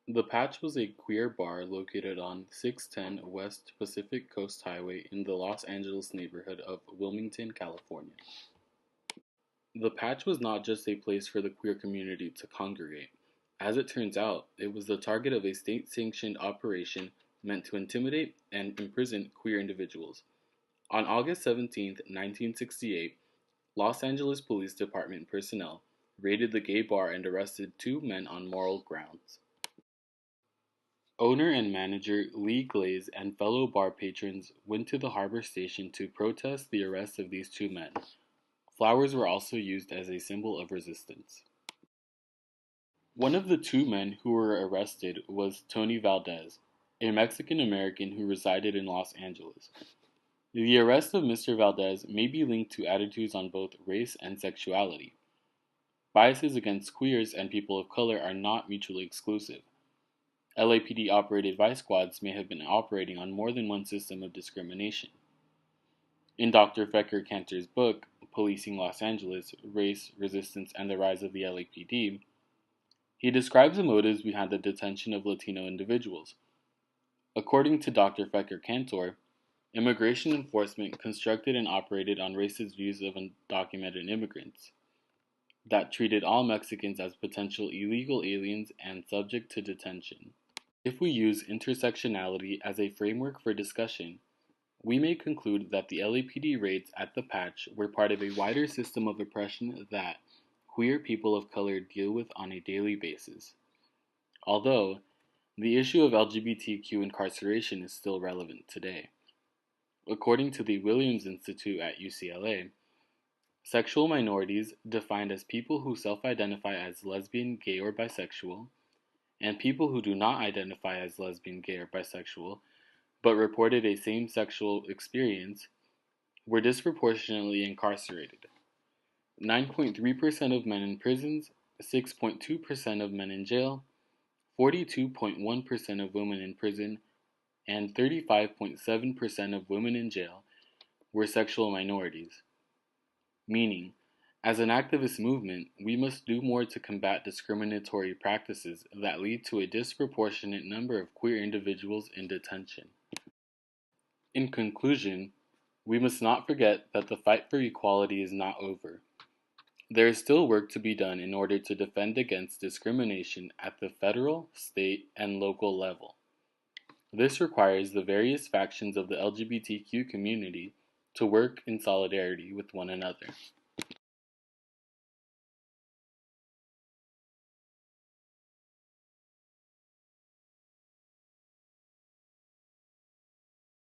The Patch was a queer bar located on 610 West Pacific Coast Highway in the Los Angeles neighborhood of Wilmington, California. The Patch was not just a place for the queer community to congregate. As it turns out, it was the target of a state-sanctioned operation meant to intimidate and imprison queer individuals. On August 17, 1968, Los Angeles Police Department personnel raided the gay bar and arrested two men on moral grounds. Owner and manager Lee Glaze and fellow bar patrons went to the harbor station to protest the arrest of these two men. Flowers were also used as a symbol of resistance. One of the two men who were arrested was Tony Valdez, a Mexican American who resided in Los Angeles. The arrest of Mr. Valdez may be linked to attitudes on both race and sexuality. Biases against queers and people of color are not mutually exclusive. LAPD operated vice squads may have been operating on more than one system of discrimination. In Dr. Fecker Cantor's book, Policing Los Angeles, Race, Resistance, and the Rise of the LAPD, he describes the motives behind the detention of Latino individuals. According to Dr. Fecker Cantor, immigration enforcement constructed and operated on racist views of undocumented immigrants that treated all Mexicans as potential illegal aliens and subject to detention. If we use intersectionality as a framework for discussion, we may conclude that the LAPD raids at the Patch were part of a wider system of oppression that queer people of color deal with on a daily basis. Although, the issue of LGBTQ incarceration is still relevant today. According to the Williams Institute at UCLA, sexual minorities, defined as people who self-identify as lesbian, gay, or bisexual, and people who do not identify as lesbian, gay, or bisexual, but reported a same-sexual experience, were disproportionately incarcerated. 9.3% of men in prisons, 6.2% of men in jail, 42.1% of women in prison, and 35.7% of women in jail were sexual minorities. Meaning, as an activist movement, we must do more to combat discriminatory practices that lead to a disproportionate number of queer individuals in detention. In conclusion, we must not forget that the fight for equality is not over. There is still work to be done in order to defend against discrimination at the federal, state, and local level. This requires the various factions of the LGBTQ community to work in solidarity with one another.